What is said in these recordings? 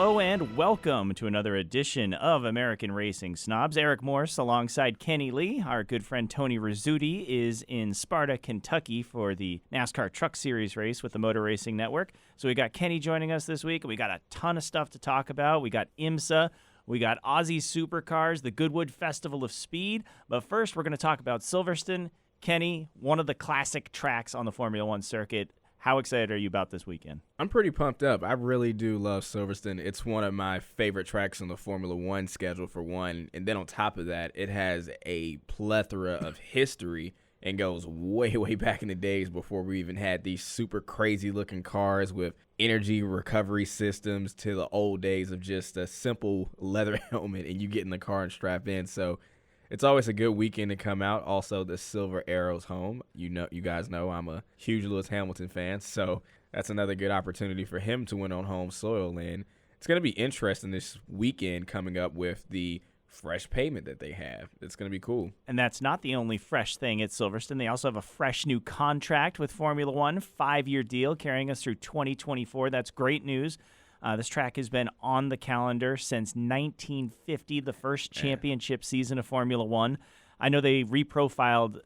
Hello and welcome to another edition of American Racing Snobs. Eric Morse alongside Kenny Lee. Our good friend Tony Rizzuti is in Sparta, Kentucky for the NASCAR Truck Series race with the Motor Racing Network. So we got Kenny joining us this week, and we got a ton of stuff to talk about. We got IMSA, we got Aussie Supercars, the Goodwood Festival of Speed. But first, we're going to talk about Silverstone. Kenny, one of the classic tracks on the Formula One circuit. How excited are you about this weekend? I'm pretty pumped up. I really do love Silverstone. It's one of my favorite tracks on the Formula One schedule, for one. And then on top of that, it has a plethora of history and goes way, way back in the days before we even had these super crazy-looking cars with energy recovery systems to the old days of just a simple leather helmet and you get in the car and strap in. So it's always a good weekend to come out. Also, the Silver Arrow's home. You guys know I'm a huge Lewis Hamilton fan, so that's another good opportunity for him to win on home soil. And it's going to be interesting this weekend coming up with the fresh pavement that they have. It's going to be cool. And that's not the only fresh thing at Silverstone. They also have a fresh new contract with Formula One, 5-year deal carrying us through 2024. That's great news. This track has been on the calendar since 1950, the first championship season of Formula One. I know they reprofiled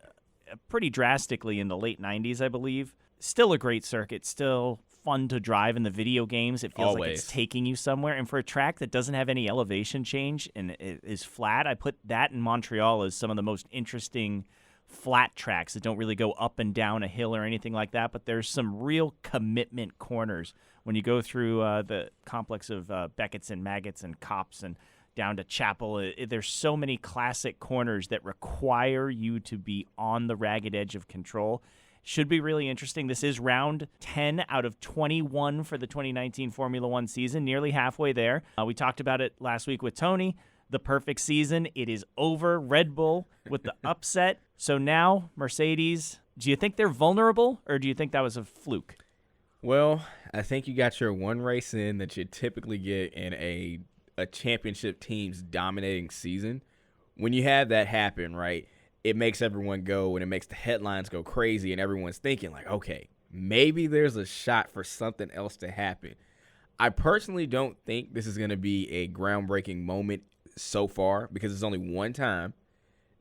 pretty drastically in the late 90s, I believe. Still a great circuit, still fun to drive in the video games. It feels like it's taking you somewhere. And for a track that doesn't have any elevation change and it is flat, I put that in Montreal as some of the most interesting flat tracks that don't really go up and down a hill or anything like that, but there's some real commitment corners when you go through the complex of Beckett's and Maggots and Copse and down to Chapel. There's so many classic corners that require you to be on the ragged edge of control. Should be really interesting. This is round 10 out of 21 for the 2019 Formula One season, nearly halfway there. We talked about it last week with Tony. The perfect season. It is over. Red Bull with the upset. So now, Mercedes, do you think they're vulnerable, or do you think that was a fluke? Well, I think you got your one race in that you typically get in a championship team's dominating season. When you have that happen, right, it makes everyone go and it makes the headlines go crazy and everyone's thinking like, okay, maybe there's a shot for something else to happen. I personally don't think this is going to be a groundbreaking moment so far because it's only one time.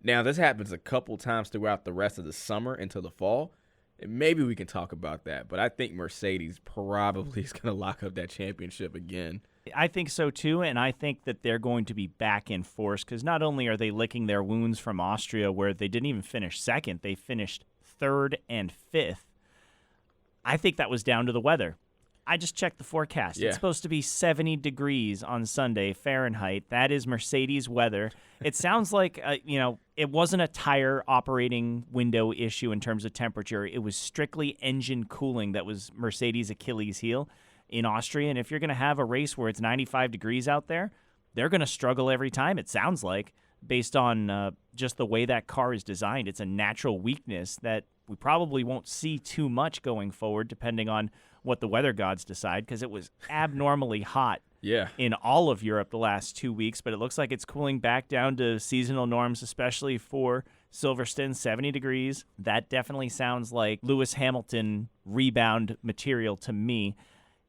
Now, this happens a couple times throughout the rest of the summer until the fall. And maybe we can talk about that. But I think Mercedes probably is going to lock up that championship again. I think so, too, and I think that they're going to be back in force because not only are they licking their wounds from Austria where they didn't even finish second, they finished third and fifth. I think that was down to the weather. I just checked the forecast. Yeah. It's supposed to be 70 degrees on Sunday, Fahrenheit. That is Mercedes weather. It sounds like, it wasn't a tire operating window issue in terms of temperature. It was strictly engine cooling that was Mercedes' Achilles heel in Austria. And if you're going to have a race where it's 95 degrees out there, they're going to struggle every time, it sounds like, based on just the way that car is designed. It's a natural weakness that we probably won't see too much going forward, depending on what the weather gods decide, because it was abnormally hot in all of Europe the last 2 weeks, but it looks like it's cooling back down to seasonal norms, especially for Silverstone, 70 degrees. That definitely sounds like Lewis Hamilton rebound material to me.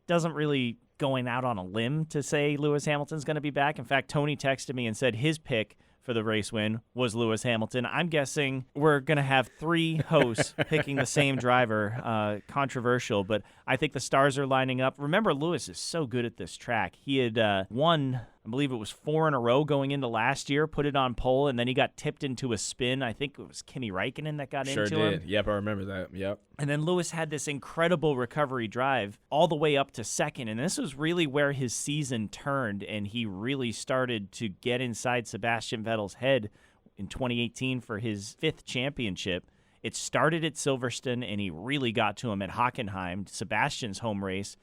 Doesn't really going out on a limb to say Lewis Hamilton's going to be back. In fact, Tony texted me and said his pick for the race win was Lewis Hamilton. I'm guessing we're going to have 3 hosts picking the same driver. Controversial, but I think the stars are lining up. Remember, Lewis is so good at this track. He had won, I believe it was 4 in a row going into last year, put it on pole, and then he got tipped into a spin. I think it was Kimi Räikkönen that got into him. Sure did. Yep, I remember that. Yep. And then Lewis had this incredible recovery drive all the way up to second, and this was really where his season turned, and he really started to get inside Sebastian Vettel's head in 2018 for his 5th championship. It started at Silverstone, and he really got to him at Hockenheim, Sebastian's home race,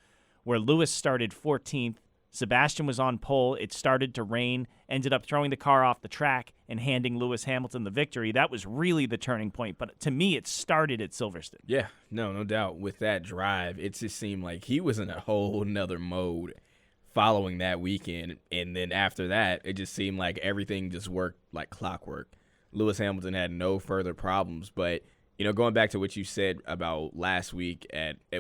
where Lewis started 14th. Sebastian was on pole. It started to rain, ended up throwing the car off the track and handing Lewis Hamilton the victory. That was really the turning point. But to me, it started at Silverstone. Yeah, no doubt. With that drive, it just seemed like he was in a whole nother mode following that weekend. And then after that, it just seemed like everything just worked like clockwork. Lewis Hamilton had no further problems. But, going back to what you said about last week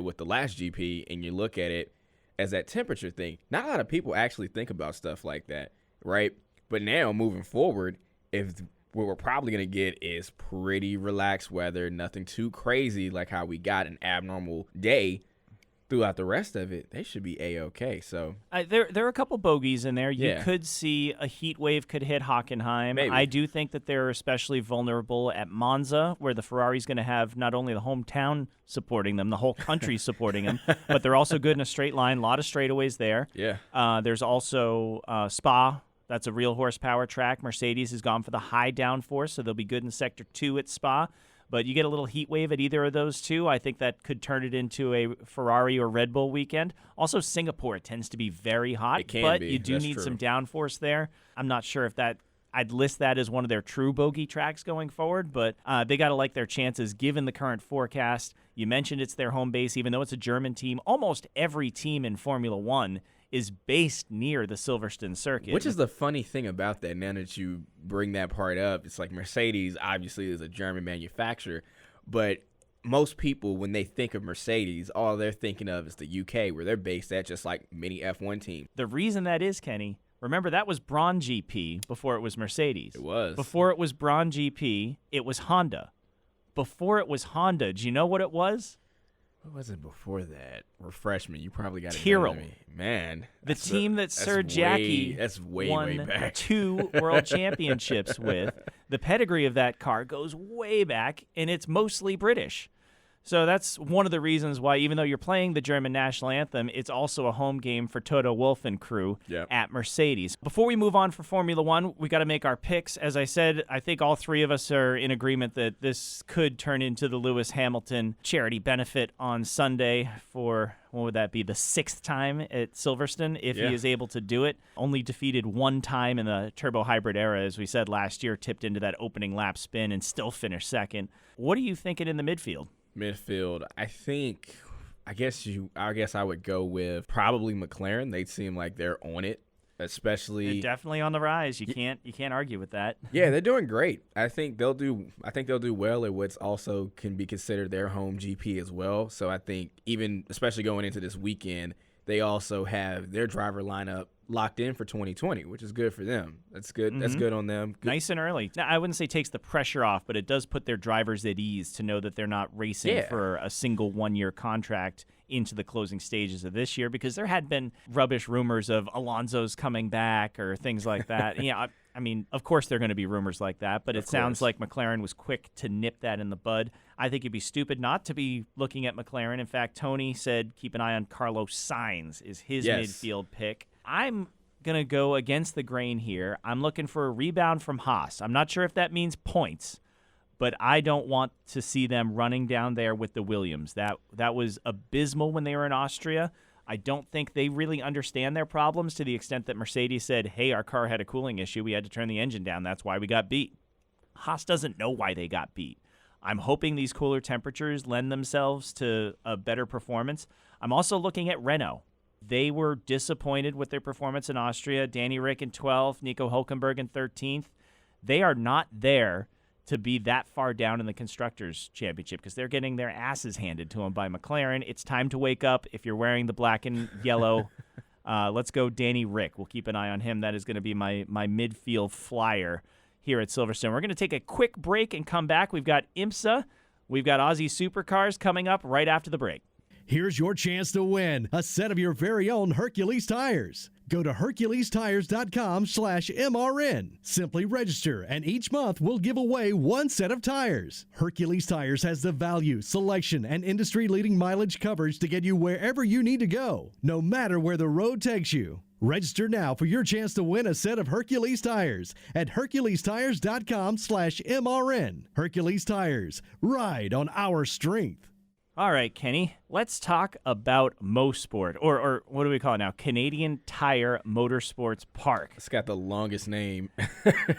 with the last GP, and you look at it, as that temperature thing. Not a lot of people actually think about stuff like that, right? But now moving forward, if what we're probably going to get is pretty relaxed weather, nothing too crazy like how we got an abnormal day throughout the rest of it, they should be A-okay. So there are a couple bogeys in there. You Yeah. could see a heat wave could hit Hockenheim. Maybe. I do think that they're especially vulnerable at Monza, where the Ferrari's going to have not only the hometown supporting them, the whole country supporting them, but they're also good in a straight line. A lot of straightaways there. Yeah. There's also Spa. That's a real horsepower track. Mercedes has gone for the high downforce, so they'll be good in Sector 2 at Spa. But you get a little heat wave at either of those two. I think that could turn it into a Ferrari or Red Bull weekend. Also, Singapore tends to be very hot, It can but be. you do That's need true. some downforce there. I'm not sure if that I'd list that as one of their true bogey tracks going forward, but they got to like their chances given the current forecast. You mentioned it's their home base, even though it's a German team. Almost every team in Formula One is based near the Silverstone circuit. Which is the funny thing about that, now that you bring that part up, it's like Mercedes obviously is a German manufacturer, but most people, when they think of Mercedes, all they're thinking of is the UK, where they're based at, just like many F1 teams. The reason that is, Kenny, remember that was Braun GP before it was Mercedes. It was. Before it was Braun GP, it was Honda. Before it was Honda, do you know what it was? What was it before that? Refreshment. You probably got it. Tyrrell. Man. The team that Sir Jackie That's way won back. 2 world championships with. The pedigree of that car goes way back, and it's mostly British. So that's one of the reasons why, even though you're playing the German national anthem, it's also a home game for Toto Wolff and crew at Mercedes. Before we move on for Formula One, we got to make our picks. As I said, I think all three of us are in agreement that this could turn into the Lewis Hamilton charity benefit on Sunday for, what would that be, the 6th time at Silverstone, if he is able to do it. Only defeated one time in the turbo hybrid era, as we said last year, tipped into that opening lap spin and still finished second. What are you thinking in the midfield? Midfield, I guess I would go with probably McLaren. They seem like they're on it, especially. They're definitely on the rise. You can't argue with that. Yeah, they're doing great. I think they'll do well at what's also can be considered their home GP as well. So I think even especially going into this weekend, they also have their driver lineup locked in for 2020, which is good for them. That's good. That's good on them. Good. Nice and early. Now, I wouldn't say takes the pressure off, but it does put their drivers at ease to know that they're not racing for a single one-year contract into the closing stages of this year, because there had been rubbish rumors of Alonso's coming back or things like that. I mean, of course there are going to be rumors like that, but it sounds like McLaren was quick to nip that in the bud. I think it'd be stupid not to be looking at McLaren. In fact, Tony said keep an eye on Carlos Sainz is his midfield pick. I'm going to go against the grain here. I'm looking for a rebound from Haas. I'm not sure if that means points, but I don't want to see them running down there with the Williams. That was abysmal when they were in Austria. I don't think they really understand their problems to the extent that Mercedes said, hey, our car had a cooling issue. We had to turn the engine down. That's why we got beat. Haas doesn't know why they got beat. I'm hoping these cooler temperatures lend themselves to a better performance. I'm also looking at Renault. They were disappointed with their performance in Austria. Danny Rick in 12th, Nico Hülkenberg in 13th. They are not there to be that far down in the Constructors' Championship because they're getting their asses handed to them by McLaren. It's time to wake up. If you're wearing the black and yellow, let's go Danny Rick. We'll keep an eye on him. That is going to be my midfield flyer here at Silverstone. We're going to take a quick break and come back. We've got IMSA. We've got Aussie Supercars coming up right after the break. Here's your chance to win a set of your very own Hercules tires. Go to HerculesTires.com/MRN. Simply register, and each month we'll give away one set of tires. Hercules Tires has the value, selection, and industry-leading mileage coverage to get you wherever you need to go, no matter where the road takes you. Register now for your chance to win a set of Hercules tires at HerculesTires.com/MRN. Hercules Tires. Ride on our strength. All right, Kenny, let's talk about MoSport, or what do we call it now? Canadian Tire Motorsports Park. It's got the longest name.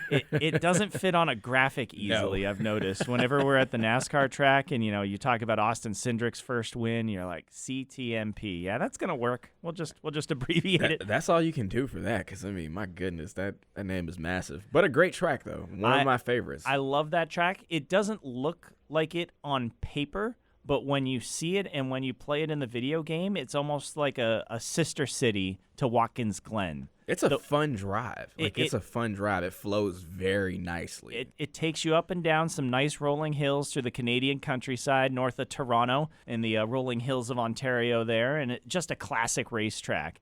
It doesn't fit on a graphic easily, I've noticed. Whenever we're at the NASCAR track and, you talk about Austin Cindric's first win, you're like, CTMP. Yeah, that's going to work. We'll just abbreviate it. That's all you can do for that because, my goodness, that name is massive. But a great track, though. One of my favorites. I love that track. It doesn't look like it on paper, but when you see it and when you play it in the video game, it's almost like a sister city to Watkins Glen. It's a fun drive. It's a fun drive. It flows very nicely. It takes you up and down some nice rolling hills through the Canadian countryside north of Toronto and the rolling hills of Ontario there, and just a classic racetrack.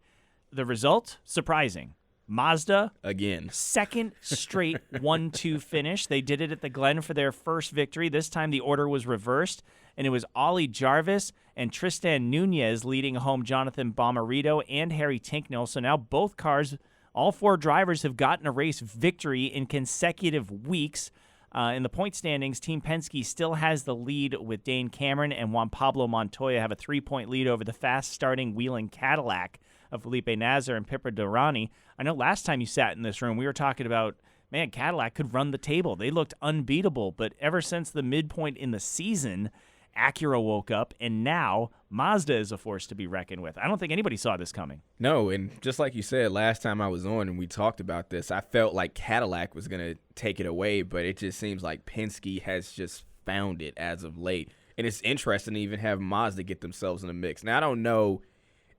The result? Surprising. Mazda, again, second straight 1-2 finish. They did it at the Glen for their first victory. This time the order was reversed, and it was Ollie Jarvis and Tristan Nunez leading home Jonathan Bomarito and Harry Tinknell. So now both cars, all four drivers, have gotten a race victory in consecutive weeks. In the point standings, Team Penske still has the lead with Dane Cameron and Juan Pablo Montoya have a 3-point lead over the fast-starting Whelen Cadillac of Felipe Nasr and Pippa Durrani. I know last time you sat in this room, we were talking about, man, Cadillac could run the table. They looked unbeatable, but ever since the midpoint in the season, Acura woke up, and now Mazda is a force to be reckoned with. I don't think anybody saw this coming. No, and just like you said, last time I was on and we talked about this, I felt like Cadillac was going to take it away, but it just seems like Penske has just found it as of late. And it's interesting to even have Mazda get themselves in the mix. Now, I don't know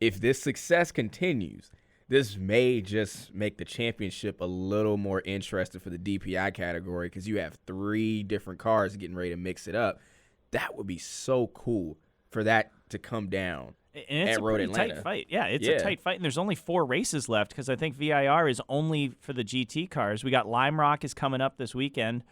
if this success continues. This may just make the championship a little more interesting for the DPI category because you have 3 different cars getting ready to mix it up. That would be so cool for that to come down and it's at Road Atlanta. Tight fight. Yeah, it's a tight fight, and there's only 4 races left because I think VIR is only for the GT cars. We got Lime Rock is coming up this weekend.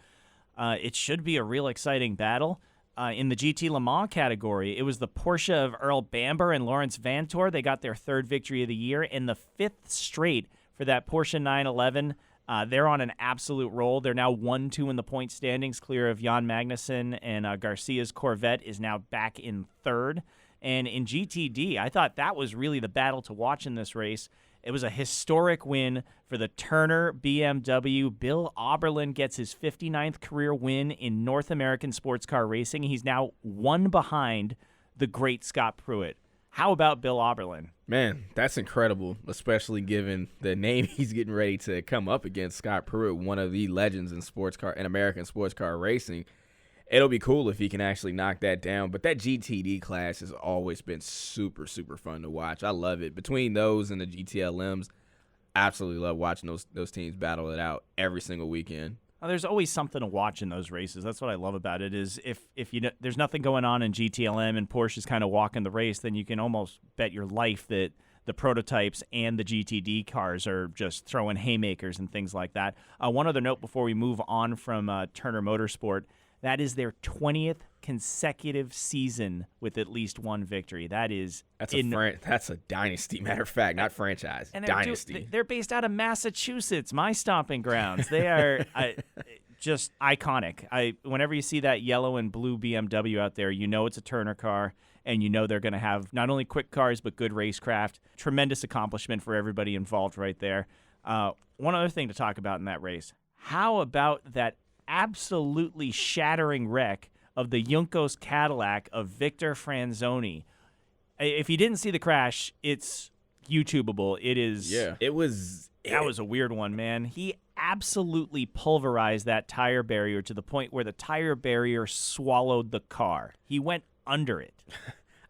It should be a real exciting battle. In the GT Le Mans category, it was the Porsche of Earl Bamber and Lawrence Vantor. They got their 3rd victory of the year and the 5th straight for that Porsche 911. They're on an absolute roll. They're now 1-2 in the point standings, clear of Jan Magnussen, and Garcia's Corvette is now back in 3rd. And in GTD, I thought that was really the battle to watch in this race. It was a historic win for the Turner BMW. Bill Oberlin gets his 59th career win in North American sports car racing. He's now 1 behind the great Scott Pruitt. How about Bill Oberlin? Man, that's incredible, especially given the name he's getting ready to come up against, Scott Pruitt, one of the legends in American sports car racing. It'll be cool if he can actually knock that down. But that GTD class has always been super, super fun to watch. I love it. Between those and the GTLMs, I absolutely love watching those teams battle it out every single weekend. There's always something to watch in those races. That's what I love about it is if you there's nothing going on in GTLM and Porsche's kind of walking the race, then you can almost bet your life that the prototypes and the GTD cars are just throwing haymakers and things like that. One other note before we move on from Turner Motorsport, that is their 20th consecutive season with at least 1 victory. That's a dynasty, matter of fact, not franchise. And dynasty. They're based out of Massachusetts, my stomping grounds. They are just iconic. Whenever you see that yellow and blue BMW out there, you know it's a Turner car, and you know they're going to have not only quick cars but good racecraft. Tremendous accomplishment for everybody involved right there. One other thing to talk about in that race. How about that absolutely shattering wreck of the Juncos Cadillac of Victor Franzoni? If you didn't see the crash, it's YouTubeable. It is. Yeah, it was. That was a weird one, man. He absolutely pulverized that tire barrier to the point where the tire barrier swallowed the car. He went under it.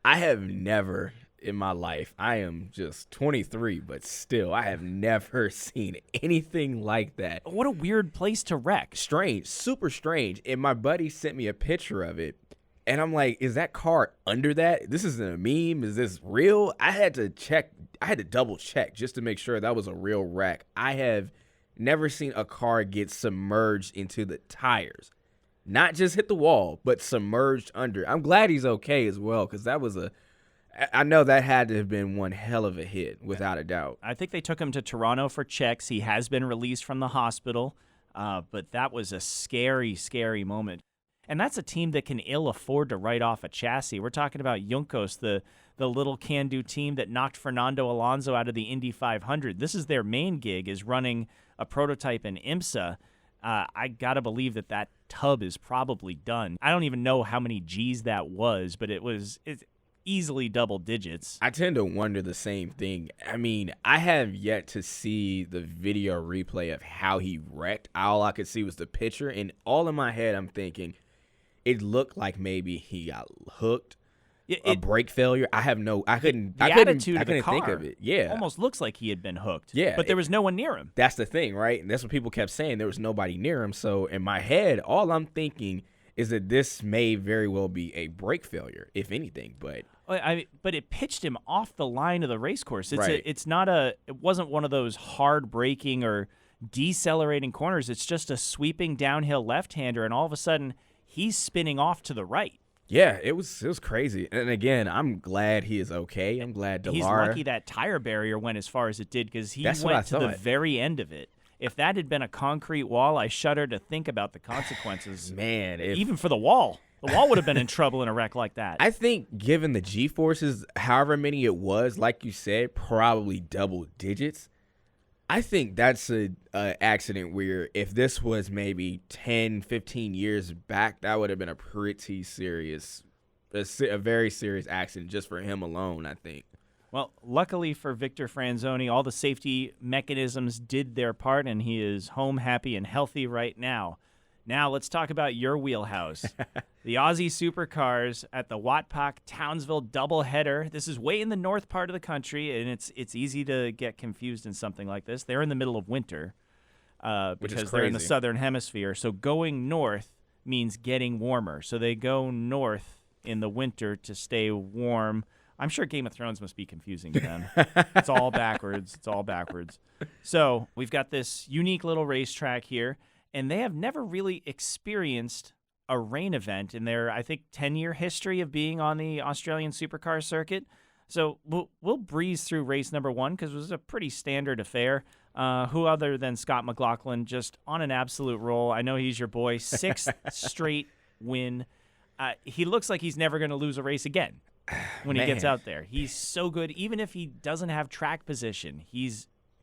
I have never in my life, I am just 23, but still, I have never seen anything like that. What a weird place to wreck. Strange, super strange. And my buddy sent me a picture of it, and I'm like, is that car under that? This isn't a meme. Is this real? I had to double check just to make sure that was a real wreck. I have never seen a car get submerged into the tires. Not just hit the wall, but submerged under. I'm glad he's okay as well, because I know that had to have been one hell of a hit, without a doubt. I think they took him to Toronto for checks. He has been released from the hospital, but that was a scary, scary moment. And that's a team that can ill afford to write off a chassis. We're talking about Juncos, the little can-do team that knocked Fernando Alonso out of the Indy 500. This is their main gig, is running a prototype in IMSA. I got to believe that tub is probably done. I don't even know how many G's that was, but it's easily double digits. I tend to wonder the same thing. I mean, I have yet to see the video replay of how he wrecked. All I could see was the picture, and all in my head I'm thinking, it looked like maybe he got hooked. A brake failure. I couldn't attitude of the think car of it. Yeah. almost looks like he had been hooked. Yeah. But there was no one near him. That's the thing, right? And that's what people kept saying. There was nobody near him. So in my head, all I'm thinking is that this may very well be a brake failure, if anything. But but it pitched him off the line of the race course. Right. It wasn't one of those hard braking or decelerating corners. It's just a sweeping downhill left-hander, and all of a sudden he's spinning off to the right. yeah, it was crazy. And again, I'm glad he is okay. I'm glad Delara. He's lucky that tire barrier went as far as it did, because he went to the very end of it. If that had been a concrete wall, I shudder to think about the consequences. Man, even for the wall. The wall would have been in trouble in a wreck like that. I think given the G-forces, however many it was, like you said, probably double digits. I think that's a accident where if this was maybe 10, 15 years back, that would have been a pretty serious, a very serious accident just for him alone, I think. Well, luckily for Victor Franzoni, all the safety mechanisms did their part, and he is home happy and healthy right now. Now let's talk about your wheelhouse. The Aussie Supercars at the Watpac-Townsville doubleheader. This is way in the north part of the country, and it's easy to get confused in something like this. They're in the middle of winter because they're in the southern hemisphere. So going north means getting warmer. So they go north in the winter to stay warm. I'm sure Game of Thrones must be confusing to them. It's all backwards. It's all backwards. So we've got this unique little racetrack here, and they have never really experienced a rain event in their, I think, 10-year history of being on the Australian Supercar circuit. So we'll breeze through race number 1 because it was a pretty standard affair. Who other than Scott McLaughlin, just on an absolute roll. I know he's your boy. 6th straight win. He looks like he's never going to lose a race again when he gets out there. He's so good. Even if he doesn't have track position, he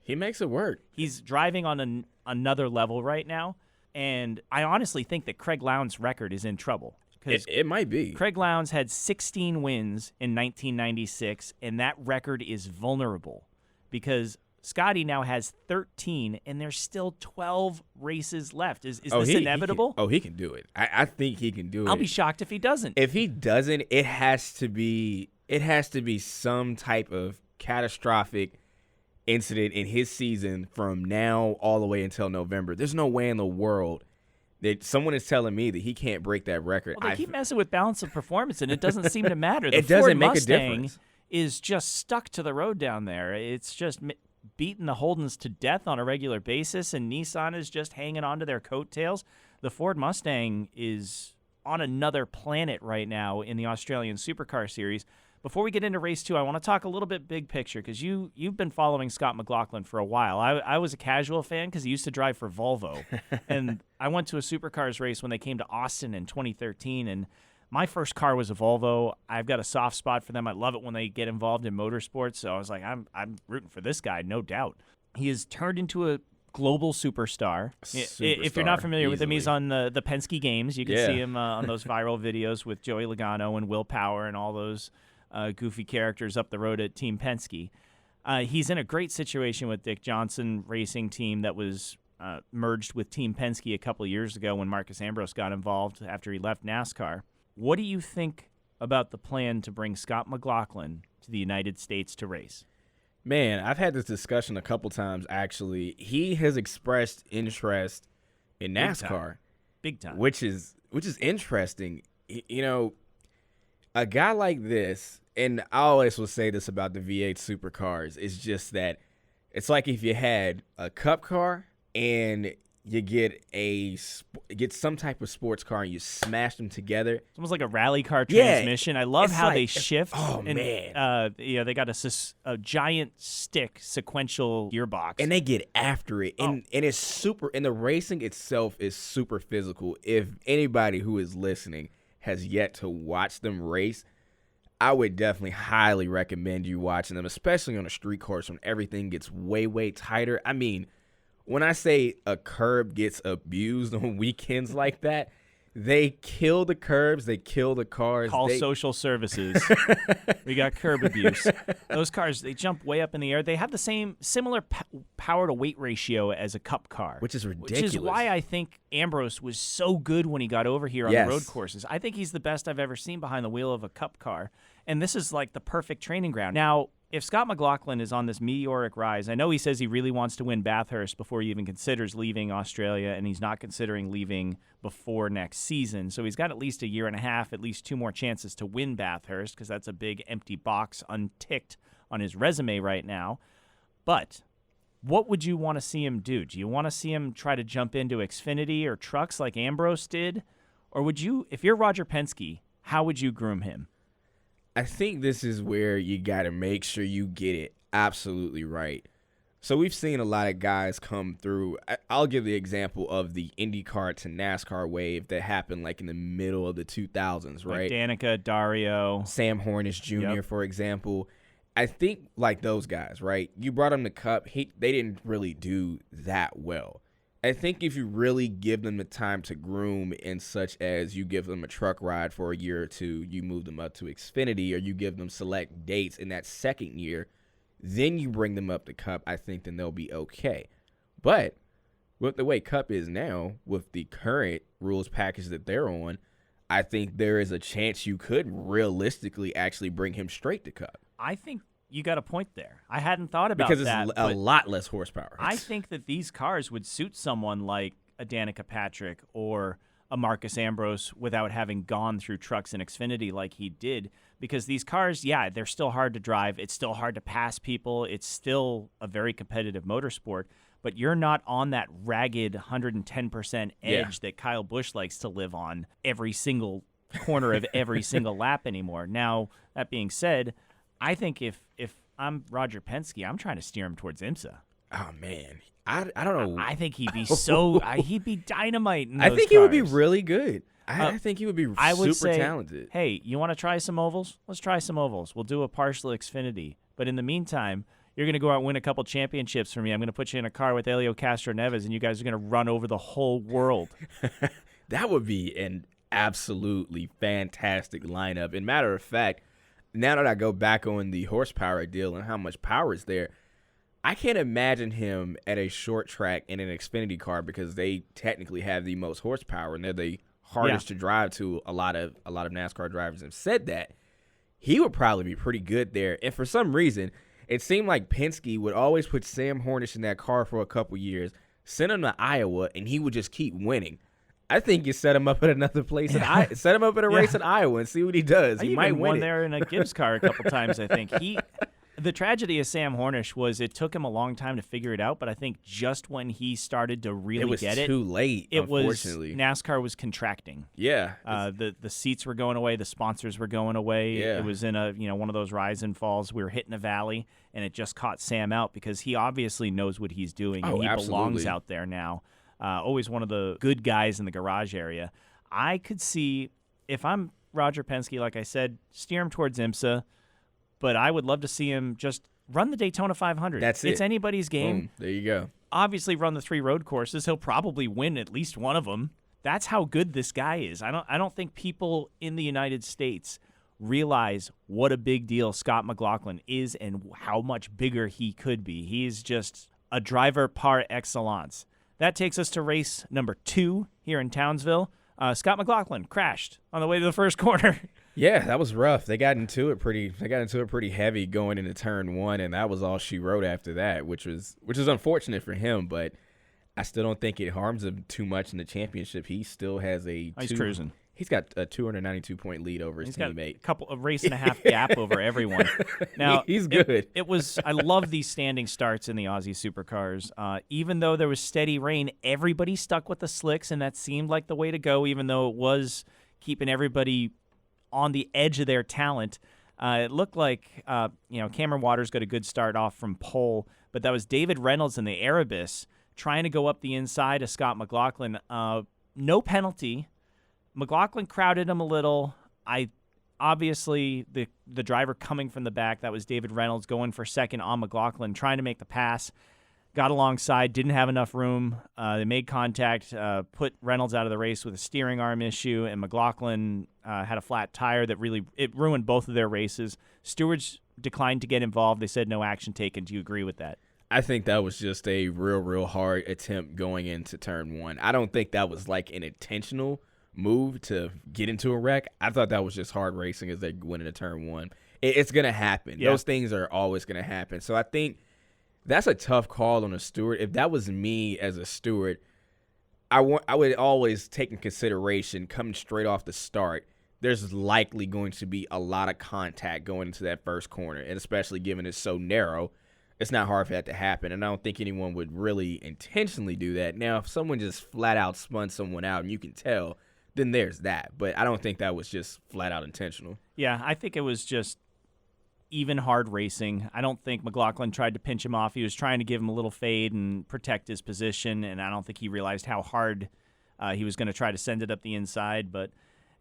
makes it work. He's driving on another level right now. And I honestly think that Craig Lowndes' record is in trouble. It might be. Craig Lowndes had 16 wins in 1996, and that record is vulnerable because Scotty now has 13, and there's still 12 races left. Is this inevitable? He can do it. I think he can do it. I'll be shocked if he doesn't. If he doesn't, it has to be some type of catastrophic incident in his season from now all the way until November. There's no way in the world that someone is telling me that he can't break that record. Well, they keep messing with balance of performance, and it doesn't seem to matter. It doesn't make a Mustang difference. Is just stuck to the road down there. It's just beating the Holdens to death on a regular basis, and Nissan is just hanging on to their coattails. The Ford Mustang is on another planet right now in the Australian Supercar Series. Before we get into race 2, I want to talk a little bit big picture because you've been following Scott McLaughlin for a while. I was a casual fan because he used to drive for Volvo, and I went to a Supercars race when they came to Austin in 2013, and my first car was a Volvo. I've got a soft spot for them. I love it when they get involved in motorsports, so I was like, I'm rooting for this guy, no doubt. He has turned into a global superstar. If you're not familiar with him, he's on the Penske Games. You can see him on those viral videos with Joey Logano and Will Power and all those goofy characters up the road at Team Penske. He's in a great situation with Dick Johnson Racing Team that was merged with Team Penske a couple of years ago when Marcus Ambrose got involved after he left NASCAR. What do you think about the plan to bring Scott McLaughlin to the United States to race? Man, I've had this discussion a couple times, actually. He has expressed interest in NASCAR. Big time. Which is interesting. You know, a guy like this, and I always will say this about the V8 supercars, is just that it's like if you had a cup car and you get some type of sports car and you smash them together. It's almost like a rally car transmission. I love how they shift. Oh, and, man. They got a giant stick sequential gearbox. And they get after it. And it's super, and the racing itself is super physical. If anybody who is listening has yet to watch them race, I would definitely highly recommend you watching them, especially on a street course when everything gets way, way tighter. I mean, when I say a curb gets abused on weekends like that, They kill the curbs. They kill the cars. Call social services. We got curb abuse. Those cars, they jump way up in the air. They have the similar power to weight ratio as a Cup car. Which is ridiculous. Which is why I think Ambrose was so good when he got over here on the road courses. I think he's the best I've ever seen behind the wheel of a Cup car. And this is like the perfect training ground. Now, if Scott McLaughlin is on this meteoric rise, I know he says he really wants to win Bathurst before he even considers leaving Australia, and he's not considering leaving before next season. So he's got at least a year and a half, at least 2 more chances to win Bathurst, because that's a big empty box unticked on his resume right now. But what would you want to see him do? Do you want to see him try to jump into Xfinity or trucks like Ambrose did? Or would you, if you're Roger Penske, how would you groom him? I think this is where you got to make sure you get it absolutely right. So we've seen a lot of guys come through. I'll give the example of the IndyCar to NASCAR wave that happened like in the middle of the 2000s, right? Like Danica, Dario. Sam Hornish Jr., for example. I think like those guys, right? You brought them to Cup. They didn't really do that well. I think if you really give them the time to groom, in such as you give them a truck ride for a year or two, you move them up to Xfinity, or you give them select dates in that second year, then you bring them up to Cup, I think then they'll be okay. But with the way Cup is now, with the current rules package that they're on, I think there is a chance you could realistically actually bring him straight to Cup. I think you got a point there. I hadn't thought about that. Because it's a lot less horsepower. I think that these cars would suit someone like a Danica Patrick or a Marcus Ambrose without having gone through trucks and Xfinity like he did. Because these cars, they're still hard to drive. It's still hard to pass people. It's still a very competitive motorsport. But you're not on that ragged 110% edge that Kyle Busch likes to live on every single corner of every single lap anymore. Now, that being said, I think if I'm Roger Penske, I'm trying to steer him towards IMSA. Oh, man. I don't know. I think he'd be he'd be dynamite in those I think cars. he would be really good. I think he would be super talented. Hey, you want to try some ovals? Let's try some ovals. We'll do a partial Xfinity. But in the meantime, you're going to go out and win a couple championships for me. I'm going to put you in a car with Helio Castroneves, and you guys are going to run over the whole world. That would be an absolutely fantastic lineup. And matter of fact, now that I go back on the horsepower deal and how much power is there, I can't imagine him at a short track in an Xfinity car, because they technically have the most horsepower and they're the hardest to drive to. A lot of NASCAR drivers have said that. He would probably be pretty good there. And for some reason, it seemed like Penske would always put Sam Hornish in that car for a couple years, send him to Iowa, and he would just keep winning. I think you set him up at another place. Set him up at a race in Iowa and see what he does. He might win won there in a Gibbs car a couple times, I think. The tragedy of Sam Hornish was it took him a long time to figure it out, but I think just when he started to really get it, it was too late, unfortunately. NASCAR was contracting. Yeah. The seats were going away. The sponsors were going away. Yeah. It was in one of those rise and falls. We were hitting a valley, and it just caught Sam out because he obviously knows what he's doing, and he belongs out there now. Always one of the good guys in the garage area. I could see, if I'm Roger Penske, like I said, steer him towards IMSA, but I would love to see him just run the Daytona 500. That's it. It's anybody's game. Boom. There you go. Obviously run the 3 road courses. He'll probably win at least one of them. That's how good this guy is. I don't think people in the United States realize what a big deal Scott McLaughlin is and how much bigger he could be. He's just a driver par excellence. That takes us to race number 2 here in Townsville. Scott McLaughlin crashed on the way to the first corner. Yeah, that was rough. They got into it pretty heavy going into turn 1, and that was all she wrote after that, which is unfortunate for him, but I still don't think it harms him too much in the championship. He still has he's cruising. He's got a 292-point lead over his teammate. He's got a race and a half gap over everyone. Now he's good. I love these standing starts in the Aussie Supercars. Even though there was steady rain, everybody stuck with the slicks, and that seemed like the way to go, even though it was keeping everybody on the edge of their talent. It looked like Cameron Waters got a good start off from pole, but that was David Reynolds in the Erebus trying to go up the inside of Scott McLaughlin. No penalty. McLaughlin crowded him a little. Obviously the driver coming from the back, that was David Reynolds, going for second on McLaughlin, trying to make the pass. got alongside, didn't have enough room. They made contact, put Reynolds out of the race with a steering arm issue, and McLaughlin had a flat tire that it ruined both of their races. Stewards declined to get involved. They said no action taken. Do you agree with that? I think that was just a real hard attempt going into turn one. I don't think that was like an intentional move to get into a wreck. I thought that was just hard racing as they went into turn one. It's going to happen. Yeah. Those things are always going to happen. So I think that's a tough call on a steward. If that was me as a steward, I would always take in consideration coming straight off the start, there's likely going to be a lot of contact going into that first corner, and especially given it's so narrow, it's not hard for that to happen, and I don't think anyone would really intentionally do that. Now, if someone just flat out spun someone out and you can tell, then there's that. But I don't think that was just flat out intentional. Yeah, I think it was just even hard racing. I don't think McLaughlin tried to pinch him off. He was trying to give him a little fade and protect his position, and I don't think he realized how hard he was going to try to send it up the inside. But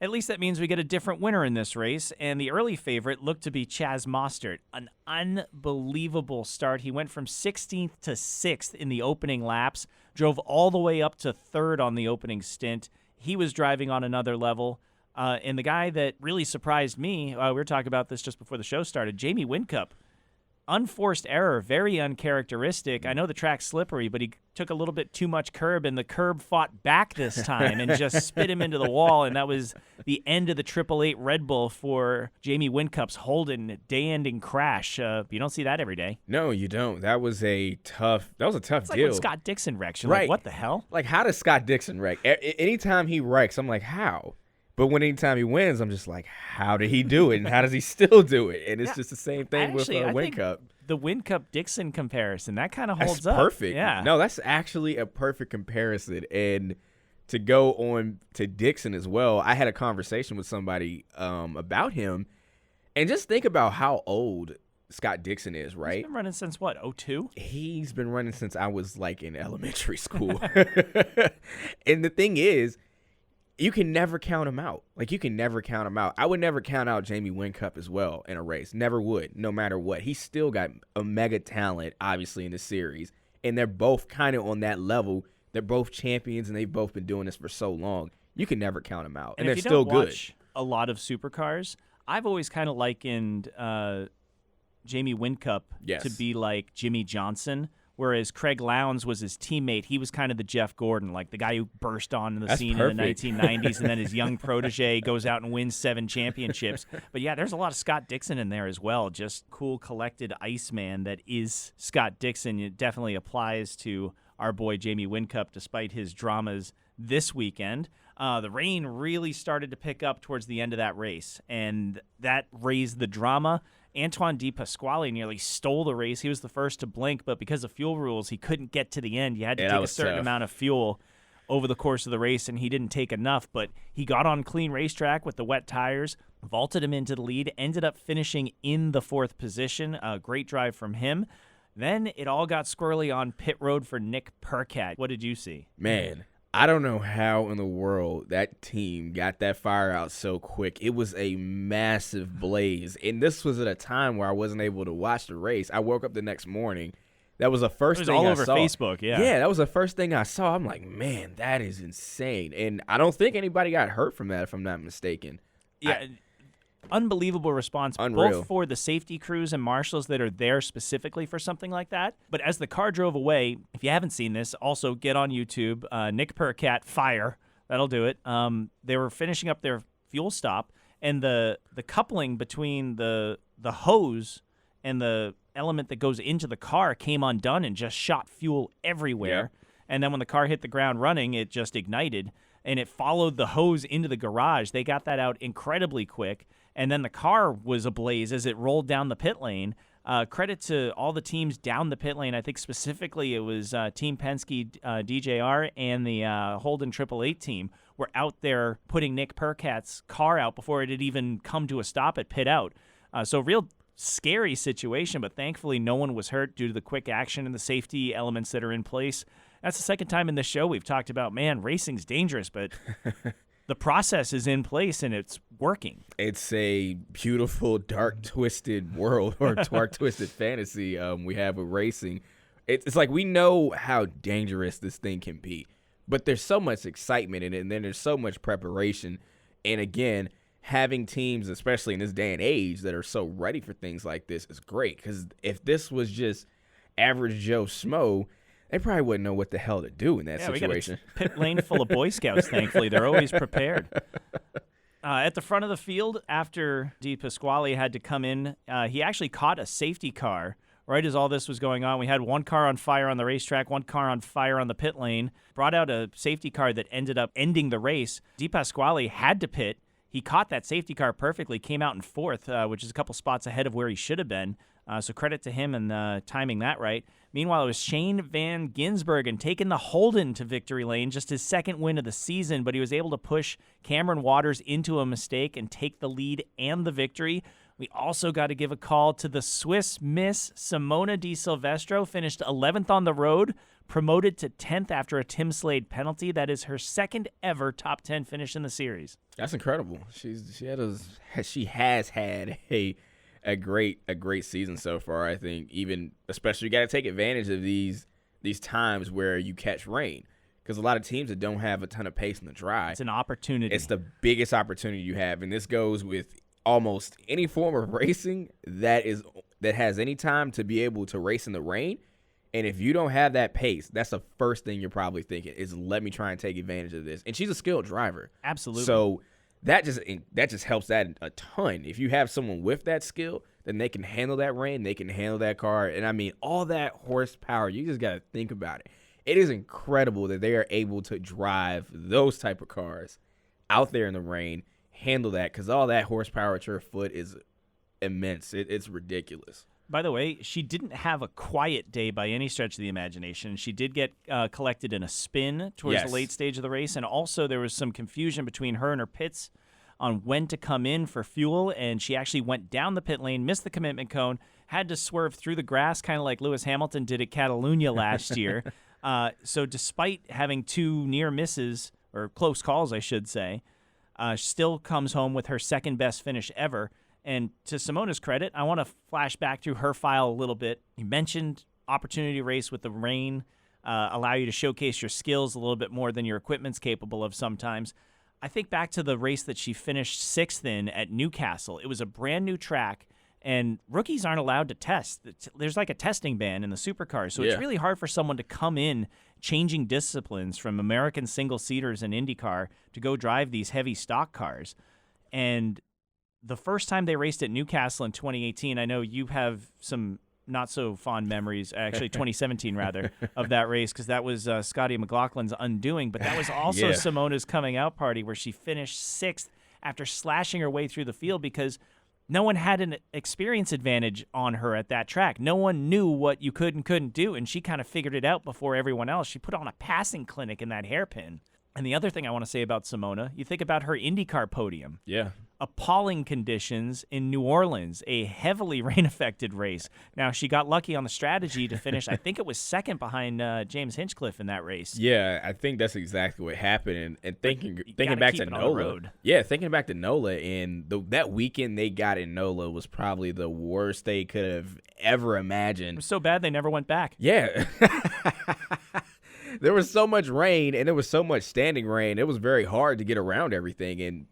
at least that means we get a different winner in this race, and the early favorite looked to be Chaz Mostert. An unbelievable start. He went from 16th to 6th in the opening laps, drove all the way up to 3rd on the opening stint. He was driving on another level. And the guy that really surprised me, we were talking about this just before the show started, Jamie Whincup. Unforced error, very uncharacteristic. I know the track's slippery, but he took a little bit too much curb, and the curb fought back this time and just spit him into the wall, and that was the end of the 888 Red Bull for Jamie Whincup's Holden day-ending crash. You don't see that every day. No, you don't. That was a tough It's deal. like when Scott Dixon wrecks. You're Right. like, what the hell? Like, how does Scott Dixon wreck? Anytime he wrecks, I'm like, how? But anytime he wins, I'm just like, how did he do it? And how does he still do it? And it's just the same thing with I think Whincup. the Whincup-Dixon comparison, that kind of holds That's up. perfect. Yeah. No, that's actually a perfect comparison. And to go on to Dixon as well, I had a conversation with somebody about him. And just think about how old Scott Dixon is, right? He's been running since, what, 02? He's been running since I was like in elementary school. And the thing is, you can never count him out. Like, you can never count him out. I would never count out Jamie Whincup as well in a race. Never would, no matter what. He's still got a mega talent, obviously, in the series. And they're both kind of on that level. They're both champions, and they've both been doing this for so long. You can never count them out. And they're if you still don't good. watch a lot of Supercars, I've always kind of likened Jamie Whincup Yes. to be like Jimmy Johnson, whereas Craig Lowndes was his teammate. He was kind of the Jeff Gordon, like the guy who burst onto the That's scene perfect. in the 1990s, and then his young protege goes out and wins 7 championships. But yeah, there's a lot of Scott Dixon in there as well. Just cool, collected Iceman that is Scott Dixon. It definitely applies to our boy Jamie Whincup, despite his dramas this weekend. The rain really started to pick up towards the end of that race, and that raised the drama. Antoine De Pasquale nearly stole the race. He was the first to blink, but because of fuel rules, he couldn't get to the end. You had to take a certain amount of fuel over the course of the race, and he didn't take enough, but he got on clean racetrack with the wet tires, vaulted him into the lead, ended up finishing in the 4th position. A great drive from him. Then it all got squirrely on pit road for Nick Percat. What did you see? Man, I don't know how in the world that team got that fire out so quick. It was a massive blaze. And this was at a time where I wasn't able to watch the race. I woke up the next morning. That was the first thing I saw. It was all over Facebook, yeah. Yeah, that was the first thing I saw. I'm like, man, that is insane. And I don't think anybody got hurt from that, if I'm not mistaken. Yeah, unbelievable response, Unreal. both for the safety crews and marshals that are there specifically for something like that. But as the car drove away, if you haven't seen this, also get on YouTube, Nick Percat, fire. That'll do it. They were finishing up their fuel stop, and the coupling between the hose and the element that goes into the car came undone and just shot fuel everywhere. Yeah. And then when the car hit the ground running, it just ignited, and it followed the hose into the garage. They got that out incredibly quick. And then the car was ablaze as it rolled down the pit lane. Credit to all the teams down the pit lane. I think specifically it was Team Penske, DJR, and the Holden 888 team were out there putting Nick Percat's car out before it had even come to a stop at pit out. So real scary situation, but thankfully no one was hurt due to the quick action and the safety elements that are in place. That's the second time in this show we've talked about, man, racing's dangerous, but the process is in place and it's working. It's a beautiful, dark, twisted world or dark, twisted fantasy we have with racing. It's like we know how dangerous this thing can be, but there's so much excitement in it, and then there's so much preparation. And again, having teams, especially in this day and age, that are so ready for things like this is great. Because if this was just average Joe Schmo, they probably wouldn't know what the hell to do in that situation. We got a pit lane full of Boy Scouts, thankfully. They're always prepared. At the front of the field, after Di Pasquale had to come in, he actually caught a safety car right as all this was going on. We had one car on fire on the racetrack, one car on fire on the pit lane, brought out a safety car that ended up ending the race. Di Pasquale had to pit. He caught that safety car perfectly, came out in fourth, which is a couple spots ahead of where he should have been. So credit to him and timing that right. Meanwhile, it was Shane Van Gisbergen taking the Holden to victory lane, just his second win of the season, but he was able to push Cameron Waters into a mistake and take the lead and the victory. We also got to give a call to the Swiss Miss Simona Di Silvestro, finished 11th on the road, promoted to 10th after a Tim Slade penalty. That is her second ever top 10 finish in the series. That's incredible. She has had a great season so far. I think even especially you got to take advantage of these times where you catch rain, because a lot of teams that don't have a ton of pace in the dry. It's an opportunity. It's the biggest opportunity you have, and this goes with almost any form of racing that has any time to be able to race in the rain. And if you don't have that pace, that's the first thing you're probably thinking is, let me try and take advantage of this. And she's a skilled driver. Absolutely. So that just helps that a ton. If you have someone with that skill, then they can handle that rain, they can handle that car. And I mean, all that horsepower, you just got to think about it. It is incredible that they are able to drive those type of cars out there in the rain, handle that, because all that horsepower at your foot is immense. It's ridiculous. By the way, she didn't have a quiet day by any stretch of the imagination. She did get collected in a spin towards the late stage of the race, and also there was some confusion between her and her pits on when to come in for fuel, and she actually went down the pit lane, missed the commitment cone, had to swerve through the grass, kind of like Lewis Hamilton did at Catalunya last year. So despite having two near misses, or close calls, I should say, still comes home with her second best finish ever. And to Simona's credit, I want to flash back through her file a little bit. You mentioned opportunity race with the rain, allow you to showcase your skills a little bit more than your equipment's capable of sometimes. I think back to the race that she finished sixth in at Newcastle. It was a brand new track, and rookies aren't allowed to test. There's like a testing ban in the Supercars, so it's really hard for someone to come in changing disciplines from American single-seaters and IndyCar to go drive these heavy stock cars. And the first time they raced at Newcastle in 2018, I know you have some not so fond memories, actually 2017 rather, of that race, because that was Scotty McLaughlin's undoing, but that was also Simona's coming out party where she finished sixth after slashing her way through the field because no one had an experience advantage on her at that track. No one knew what you could and couldn't do, and she kind of figured it out before everyone else. She put on a passing clinic in that hairpin. And the other thing I want to say about Simona, you think about her IndyCar podium. Yeah. Appalling conditions in New Orleans, a heavily rain-affected race. Now, she got lucky on the strategy to finish, I think it was second behind James Hinchcliffe in that race. Yeah, I think that's exactly what happened. And thinking back to NOLA. Yeah, thinking back to NOLA, and that weekend they got in NOLA was probably the worst they could have ever imagined. It was so bad they never went back. Yeah. There was so much rain, and there was so much standing rain. It was very hard to get around everything, and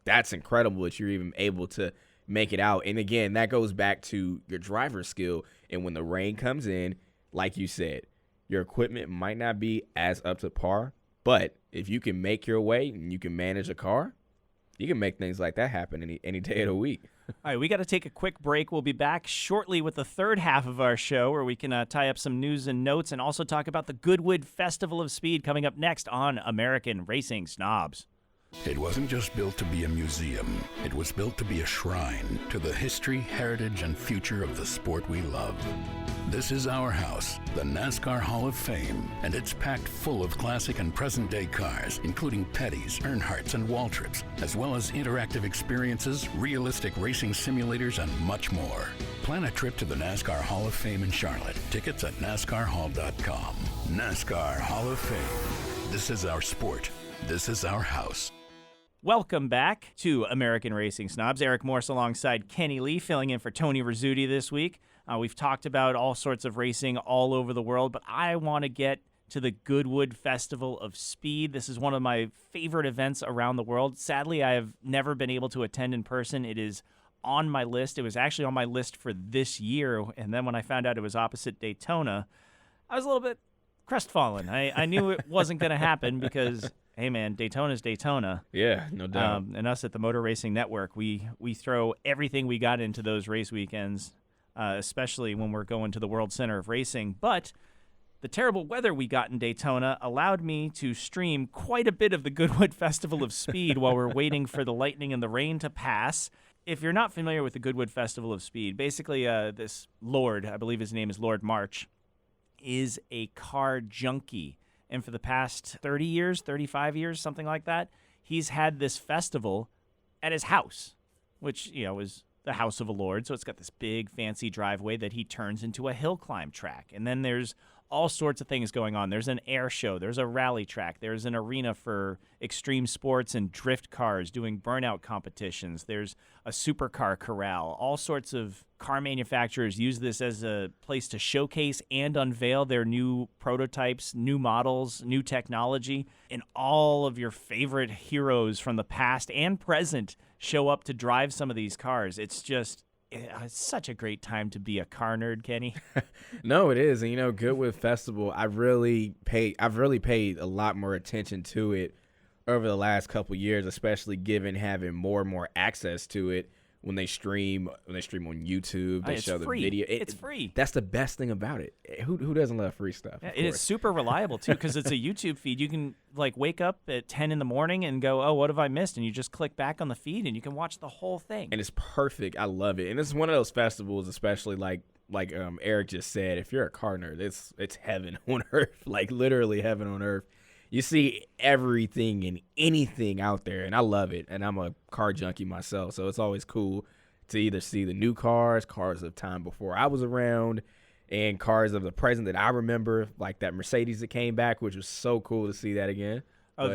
that's incredible that you're even able to make it out. And, again, that goes back to your driver's skill. And when the rain comes in, like you said, your equipment might not be as up to par, but if you can make your way and you can manage a car, you can make things like that happen any day of the week. All right, we got to take a quick break. We'll be back shortly with the third half of our show where we can tie up some news and notes and also talk about the Goodwood Festival of Speed coming up next on American Racing Snobs. It wasn't just built to be a museum. It was built to be a shrine to the history, heritage, and future of the sport we love. This is our house, the NASCAR Hall of Fame, and it's packed full of classic and present-day cars, including Petty's, Earnhardt's, and Waltrips, as well as interactive experiences, realistic racing simulators, and much more. Plan a trip to the NASCAR Hall of Fame in Charlotte. Tickets at NASCARHall.com. NASCAR Hall of Fame. This is our sport. This is our house. Welcome back to American Racing Snobs. Eric Morse alongside Kenny Lee, filling in for Tony Rizzuti this week. We've talked about all sorts of racing all over the world, but I want to get to the Goodwood Festival of Speed. This is one of my favorite events around the world. Sadly, I have never been able to attend in person. It is on my list. It was actually on my list for this year, and then when I found out it was opposite Daytona, I was a little bit crestfallen. I knew it wasn't going to happen because, hey man, Daytona's Daytona. Yeah, no doubt. And us at the Motor Racing Network, we throw everything we got into those race weekends, especially when we're going to the World Center of Racing. But the terrible weather we got in Daytona allowed me to stream quite a bit of the Goodwood Festival of Speed while we're waiting for the lightning and the rain to pass. If you're not familiar with the Goodwood Festival of Speed, basically this Lord, I believe his name is Lord March, is a car junkie. And for the past 30 years, 35 years, something like that, he's had this festival at his house, which, is the house of a lord. So it's got this big fancy driveway that he turns into a hill climb track. And then there's all sorts of things going on. There's an air show. There's a rally track. There's an arena for extreme sports and drift cars doing burnout competitions. There's a supercar corral. All sorts of car manufacturers use this as a place to showcase and unveil their new prototypes, new models, new technology. And all of your favorite heroes from the past and present show up to drive some of these cars. It's such a great time to be a car nerd, Kenny. No, it is. And Goodwood Festival, I've really paid a lot more attention to it over the last couple years, especially given having more and more access to it. When they stream on YouTube, they show the video. It's free. That's the best thing about it. Who doesn't love free stuff? Yeah, it is super reliable too because it's a YouTube feed. You can wake up at 10 in the morning and go, "Oh, what have I missed?" And you just click back on the feed and you can watch the whole thing. And it's perfect. I love it. And this is one of those festivals, especially like Eric just said. If you're a car nerd, it's heaven on earth, like literally heaven on earth. You see everything and anything out there, and I love it. And I'm a car junkie myself, so it's always cool to either see the new cars of time before I was around, and cars of the present that I remember, like that Mercedes that came back, which was so cool to see that again. Oh,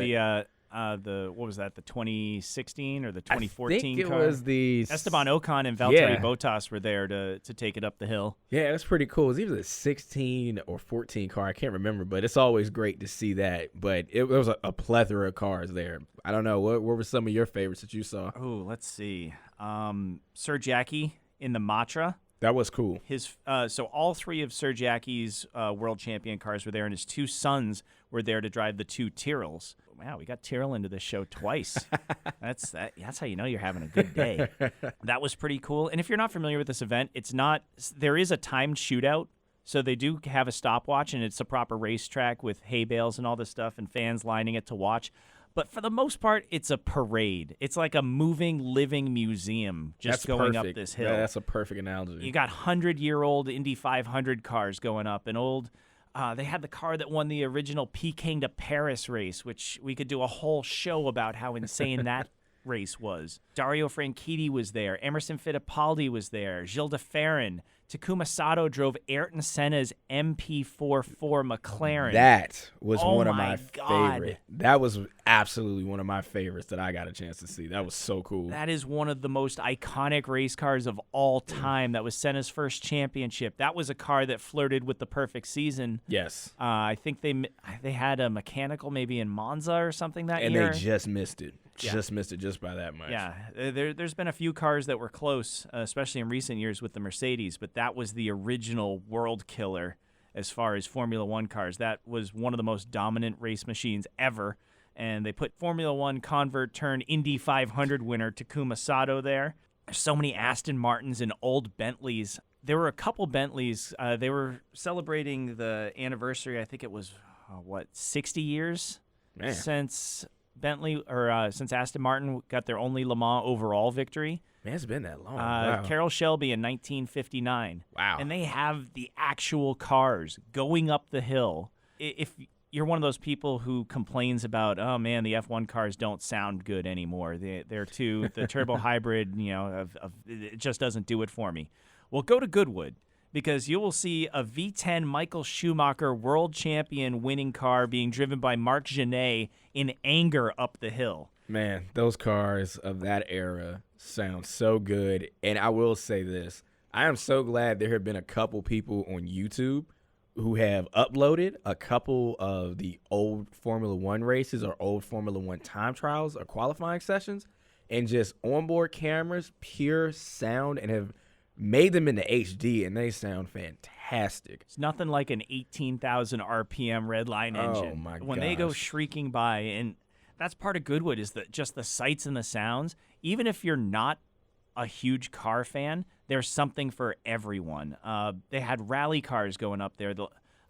what was that? The 2016 or the 2014 I think it car? was the Esteban Ocon and Valtteri Yeah. Bottas were there to take it up the hill. Yeah, that's pretty cool. It's either the 16 or 14 car. I can't remember, but it's always great to see that. But there was a plethora of cars there. I don't know. What were some of your favorites that you saw? Oh, let's see. Sir Jackie in the Matra. That was cool. So all three of Sir Jackie's world champion cars were there, and his two sons were there to drive the two Tyrrells. Wow, we got Tyrrell into this show twice. That's how you know you're having a good day. That was pretty cool. And if you're not familiar with this event, there is a timed shootout. So they do have a stopwatch, and it's a proper racetrack with hay bales and all this stuff and fans lining it to watch. But for the most part, it's a parade. It's like a moving, living museum just going up this hill. Yeah, that's a perfect analogy. You got 100-year-old Indy 500 cars going up, and they had the car that won the original Peking to Paris race, which we could do a whole show about how insane that race was. Dario Franchitti was there. Emerson Fittipaldi was there. Gilles de Ferran. Takuma Sato drove Ayrton Senna's MP44 McLaren. That was one of my God. favorite. That was absolutely one of my favorites that I got a chance to see. That was so cool. That is one of the most iconic race cars of all time. That was Senna's first championship. That was a car that flirted with the perfect season. Yes. I think they had a mechanical maybe in Monza or something that year. And they just missed it. Just missed it just by that much. Yeah, there's been a few cars that were close, especially in recent years with the Mercedes, but that was the original world killer as far as Formula One cars. That was one of the most dominant race machines ever, and they put Formula One convert turned Indy 500 winner Takuma Sato there. There's so many Aston Martins and old Bentleys. There were a couple Bentleys. They were celebrating the anniversary. I think it was 60 years since since Aston Martin got their only Le Mans overall victory. Man, it's been that long. Wow. Carroll Shelby in 1959. Wow. And they have the actual cars going up the hill. If you're one of those people who complains about, oh man, the F1 cars don't sound good anymore. They're too the turbo hybrid, it just doesn't do it for me. Well, go to Goodwood, because you will see a V10 Michael Schumacher world champion winning car being driven by Marc Genet in anger up the hill. Man, those cars of that era sound so good. And I will say this. I am so glad there have been a couple people on YouTube who have uploaded a couple of the old Formula One races or old Formula One time trials or qualifying sessions and just onboard cameras, pure sound, and have made them into HD, and they sound fantastic. It's nothing like an 18,000 RPM redline engine. Oh, my When they go gosh. shrieking by, and that's part of Goodwood is that just the sights and the sounds. Even if you're not a huge car fan, there's something for everyone. They had rally cars going up there.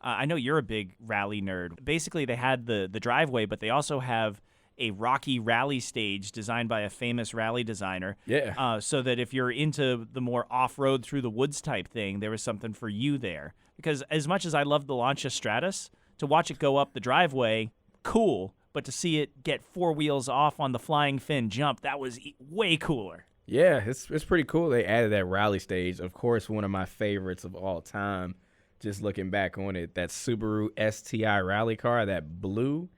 I know you're a big rally nerd. Basically, they had the driveway, but they also have a rocky rally stage designed by a famous rally designer. Yeah. So that if you're into the more off-road through the woods type thing, there was something for you there. Because as much as I love the Lancia Stratus, to watch it go up the driveway, cool. But to see it get four wheels off on the flying fin jump, that was way cooler. Yeah, it's pretty cool. They added that rally stage. Of course, one of my favorites of all time, just looking back on it, that Subaru STI rally car, that blue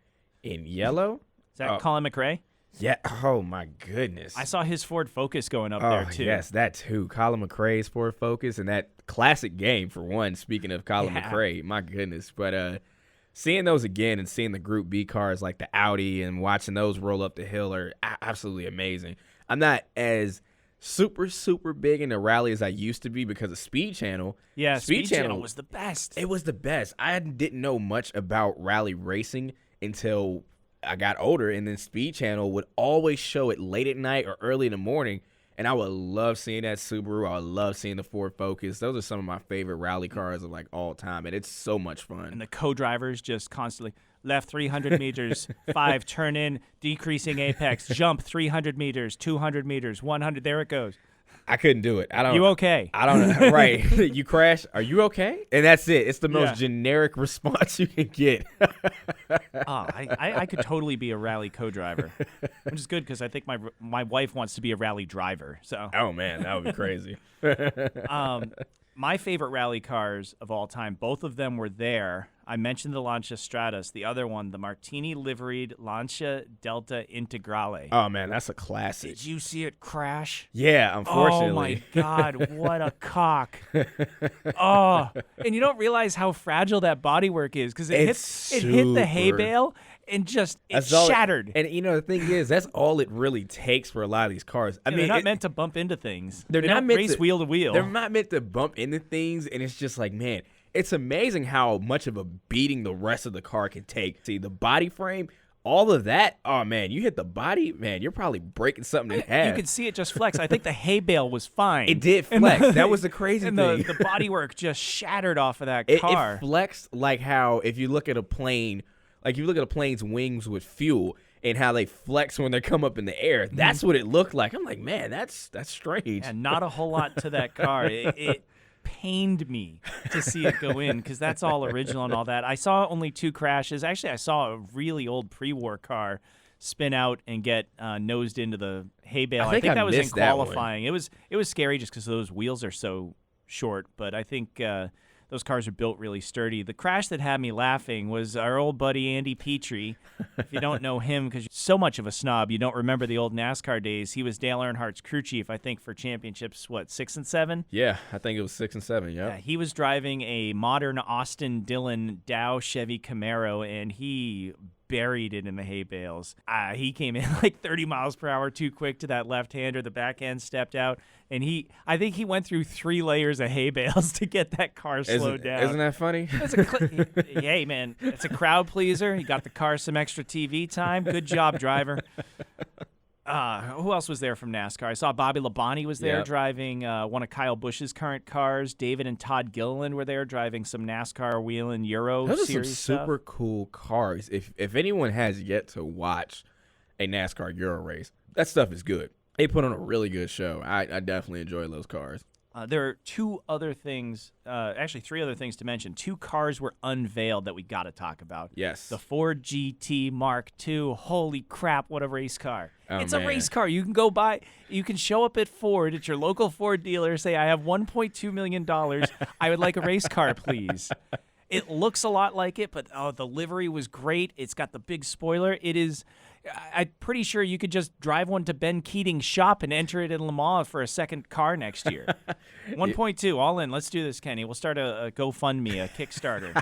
and yellow. Is that Colin McRae? Yeah. Oh, my goodness. I saw his Ford Focus going up there, too. Yes, that too. Colin McRae's Ford Focus and that classic game, for one, speaking of Colin McRae. My goodness. But seeing those again and seeing the Group B cars like the Audi and watching those roll up the hill are absolutely amazing. I'm not as super big into rally as I used to be because of Speed Channel. Yeah, Speed Channel was the best. It was the best. I didn't know much about rally racing until I got older, and then Speed Channel would always show it late at night or early in the morning, and I would love seeing that Subaru. I would love seeing the Ford Focus. Those are some of my favorite rally cars of like all time, and it's so much fun. And the co-drivers just constantly left 300 meters, 5, turn in, decreasing apex, jump 300 meters, 200 meters, 100. There it goes. I couldn't do it. You okay? I don't know. Right. You crash. Are you okay? And that's it. It's the most generic response you can get. I could totally be a rally co-driver, which is good because I think my wife wants to be a rally driver. So. Oh, man. That would be crazy. My favorite rally cars of all time, both of them were there. I mentioned the Lancia Stratus. The other one, the Martini liveried Lancia Delta Integrale. Oh, man, that's a classic. Did you see it crash? Yeah, unfortunately. Oh, my God, what a cock. Oh, and you don't realize how fragile that bodywork is because it hit the hay bale and just shattered. And, you know, the thing is, that's all it really takes for a lot of these cars. I mean, they're not meant to bump into things. They're they not don't meant race wheel to wheel. They're not meant to bump into things, and it's just like, man, it's amazing how much of a beating the rest of the car can take. See, the body frame, all of that, oh, man, you hit the body, man, you're probably breaking something in half. You could see it just flex. I think the hay bale was fine. It did flex. That was the crazy and thing. The bodywork just shattered off of that car. It flexed like how if you look at a plane, like you look at a plane's wings with fuel and how they flex when they come up in the air. That's what it looked like. I'm like, man, that's strange. And not a whole lot to that car. It pained me to see it go in because that's all original and all that. I saw only 2 crashes. Actually, I saw a really old pre-war car spin out and get nosed into the hay bale. I think that was in qualifying. It was scary just because those wheels are so short, but I think those cars are built really sturdy. The crash that had me laughing was our old buddy Andy Petrie. If you don't know him because you're so much of a snob, you don't remember the old NASCAR days. He was Dale Earnhardt's crew chief, I think, for championships, 6 and 7? Yeah, I think it was 6 and 7, yeah. He was driving a modern Austin Dillon Dow Chevy Camaro, and he buried it in the hay bales. He came in like 30 miles per hour too quick to that left-hander. The back end stepped out, and I think he went through 3 layers of hay bales to get that car slowed down. Isn't that funny? Hey, man, it's a crowd pleaser. He got the car some extra TV time. Good job, driver. Who else was there from NASCAR? I saw Bobby Labonte was there driving one of Kyle Busch's current cars. David and Todd Gilliland were there driving some NASCAR wheeling Euro Those series are some super cool cars. If anyone has yet to watch a NASCAR Euro race, that stuff is good. They put on a really good show. I definitely enjoy those cars. There are 2 other things, actually 3 other things to mention. 2 cars were unveiled that we got to talk about. Yes. The Ford GT Mark II. Holy crap, what a race car. It's man. a race car. You can go buy, you can show up at Ford, at your local Ford dealer, say, I have $1.2 million. I would like a race car, please. It looks a lot like it, but the livery was great. It's got the big spoiler. It is. I'm pretty sure you could just drive one to Ben Keating's shop and enter it in Le Mans for a second car next year. 1.2, all in. Let's do this, Kenny. We'll start a GoFundMe, a Kickstarter.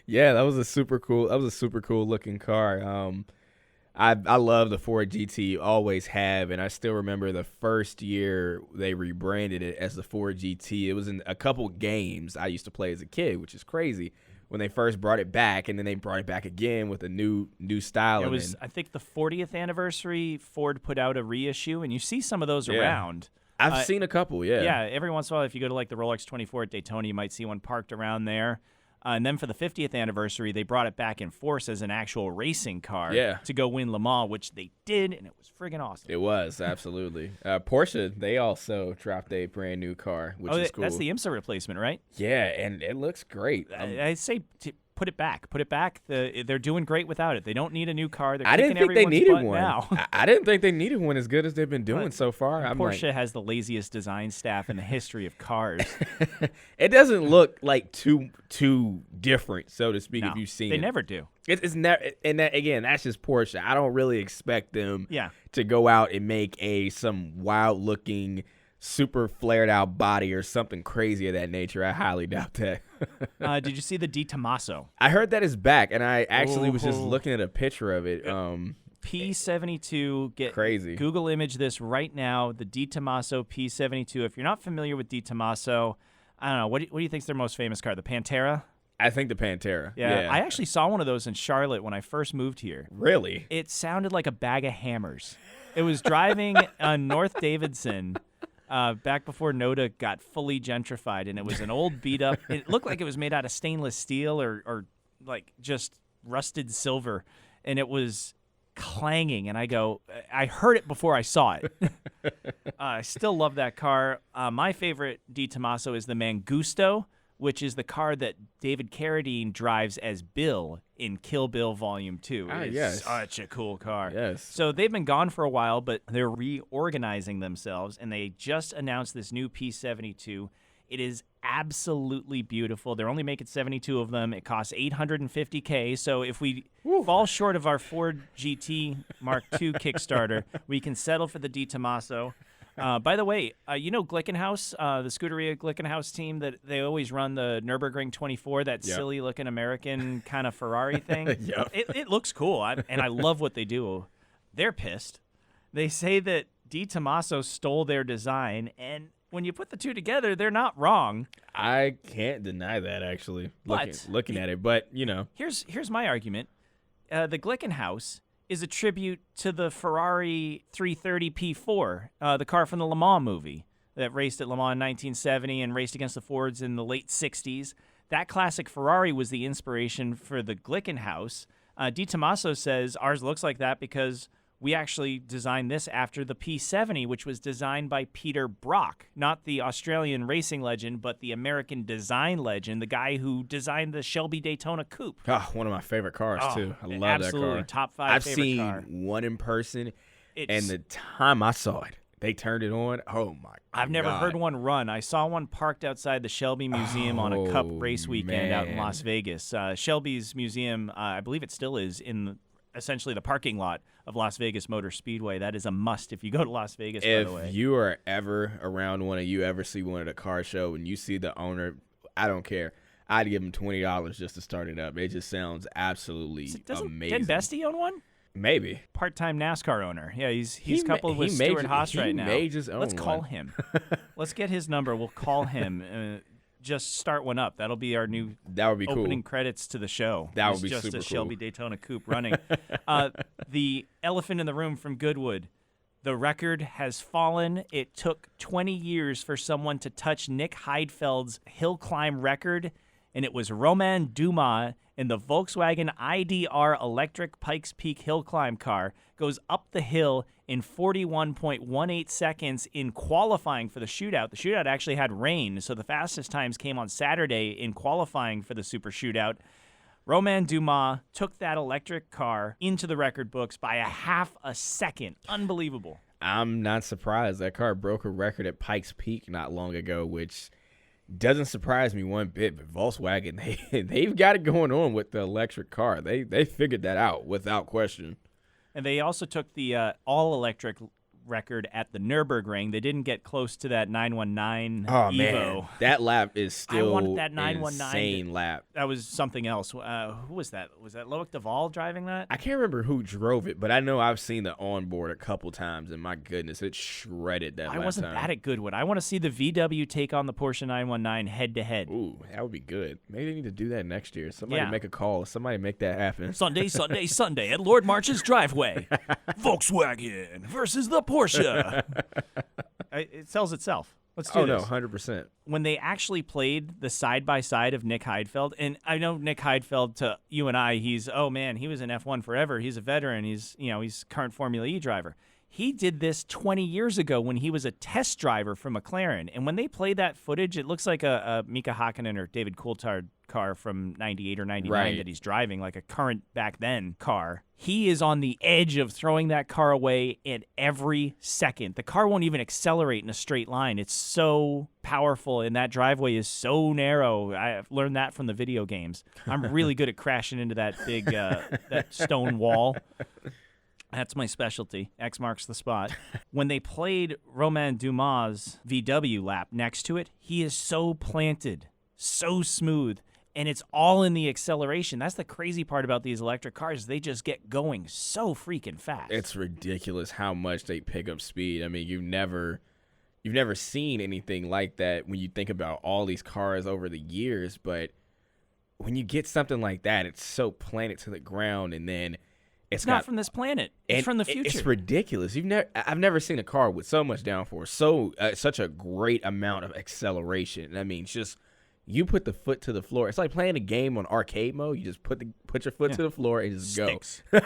Yeah, that was a super cool looking car. I love the Ford GT, always have, and I still remember the first year they rebranded it as the Ford GT. It was in a couple games I used to play as a kid, which is crazy. When they first brought it back, and then they brought it back again with a new style. It was, I think, the 40th anniversary. Ford put out a reissue, and you see some of those around. I've seen a couple, yeah. Yeah, every once in a while, if you go to like the Rolex 24 at Daytona, you might see one parked around there. And then for the 50th anniversary, they brought it back in force as an actual racing car to go win Le Mans, which they did, and it was friggin' awesome. It was, absolutely. Porsche, they also dropped a brand new car, which is cool. That's the IMSA replacement, right? Yeah, and it looks great. I say put it back. Put it back. They're doing great without it. They don't need a new car. They're I didn't think they needed one. Now. I didn't think they needed one as good as they've been doing so far. Porsche has the laziest design staff in the history of cars. It doesn't look like too different, so to speak, No, if you've seen they it. They never do. It's never, and that, again, that's just Porsche. I don't really expect them to go out and make some wild-looking, super flared-out body or something crazy of that nature. I highly doubt that. Did you see the Di Tommaso? I heard that is back, and I actually was just looking at a picture of it. P72, crazy. Google image this right now, the Di Tommaso P72. If you're not familiar with Di Tommaso, I don't know, what do you think's their most famous car? The Pantera? I think the Pantera. Yeah, I actually saw one of those in Charlotte when I first moved here. Really? It sounded like a bag of hammers. It was driving on North Davidson back before Noda got fully gentrified, and it was an old beat-up. It looked like it was made out of stainless steel or like just rusted silver, and it was clanging, and I heard it before I saw it. I still love that car. My favorite Di Tommaso is the Mangusto, which is the car that David Carradine drives as Bill in Kill Bill Volume 2. It's such a cool car. Yes. So they've been gone for a while, but they're reorganizing themselves, and they just announced this new P72. It is absolutely beautiful. They're only making 72 of them. It costs $850K. So if we fall short of our Ford GT Mark II Kickstarter, we can settle for the Di Tommaso. By the way, you know Glickenhaus, the Scuderia Glickenhaus team that they always run the Nürburgring 24, that silly-looking American kind of Ferrari thing? It looks cool, and I love what they do. They're pissed. They say that Di Tommaso stole their design, and when you put the two together, they're not wrong. I can't deny that, actually, looking at it. But, you know. Here's my argument. The Glickenhaus is a tribute to the Ferrari 330 P4, the car from the Le Mans movie that raced at Le Mans in 1970 and raced against the Fords in the late 60s. That classic Ferrari was the inspiration for the Glickenhaus. Di Tommaso says ours looks like that because we actually designed this after the P70, which was designed by Peter Brock, not the Australian racing legend, but the American design legend, the guy who designed the Shelby Daytona Coupe. Oh, one of my favorite cars, too. I love that car. Absolutely, top 5 favorite car. I've seen one in person, and the time I saw it, they turned it on. Oh, my God. I've never heard one run. I saw one parked outside the Shelby Museum on a Cup race weekend out in Las Vegas. Shelby's museum, I believe it still is, in essentially the parking lot of Las Vegas Motor Speedway. That is a must if you go to Las Vegas, by the way. If you are ever around one, or you ever see one at a car show and you see the owner, I don't care. I'd give him $20 just to start it up. It just sounds absolutely amazing. Ken Bestie own one? Maybe. Part-time NASCAR owner. Yeah, he's coupled with Stuart Haas right now. He may just own Let's call him. Let's get his number. We'll call him. Just start one up. That'll be our new opening credits to the show. That would be just super a cool. Shelby Daytona Coupe running. The elephant in the room from Goodwood. The record has fallen. It took 20 years for someone to touch Nick Heidfeld's hill climb record, and it was Romain Dumas in the Volkswagen IDR electric Pikes Peak hill climb car. Goes up the hill in 41.18 seconds in qualifying for the shootout. The shootout actually had rain, so the fastest times came on Saturday in qualifying for the Super Shootout. Romain Dumas took that electric car into the record books by a half a second. Unbelievable. I'm not surprised. That car broke a record at Pikes Peak not long ago, which doesn't surprise me one bit. But Volkswagen, they've got it going on with the electric car. They figured that out without question. And they also took the all-electric record at the Nürburgring. They didn't get close to that 919 Oh, Evo. man. That lap is still I wanted that 919. insane lap. That was something else. Who was that? Was that Loic Duval driving that? I can't remember who drove it, but I know I've seen the onboard a couple times, and my goodness, it shredded that I last wasn't time. that at Goodwood. I want to see the VW take on the Porsche 919 head-to-head. Ooh, that would be good. Maybe they need to do that next year. Somebody Yeah. make a call. Somebody make that happen. Sunday at Lord March's driveway. Volkswagen versus the Porsche. It sells itself. Let's do this. Oh, no, 100%. When they actually played the side-by-side of Nick Heidfeld, and I know Nick Heidfeld, to you and I, he was in F1 forever. He's a veteran. He's current Formula E driver. He did this 20 years ago when he was a test driver for McLaren. And when they play that footage, it looks like a Mika Hakkinen or David Coulthard car from 98 or 99 Right. that he's driving, like a current back then car. He is on the edge of throwing that car away at every second. The car won't even accelerate in a straight line. It's so powerful, and that driveway is so narrow. I've learned that from the video games. I'm really good at crashing into that big that stone wall. That's my specialty. X marks the spot. When they played Romain Dumas' VW lap next to it, he is so planted, so smooth, and it's all in the acceleration. That's the crazy part about these electric cars. They just get going so freaking fast. It's ridiculous how much they pick up speed. I mean, you've never seen anything like that when you think about all these cars over the years, but when you get something like that, it's so planted to the ground, and then It's not from this planet. It's from the future. It's ridiculous. I've never seen a car with so much downforce, such a great amount of acceleration. I mean, just you put the foot to the floor. It's like playing a game on arcade mode. You just put your foot to the floor and just Sticks. go.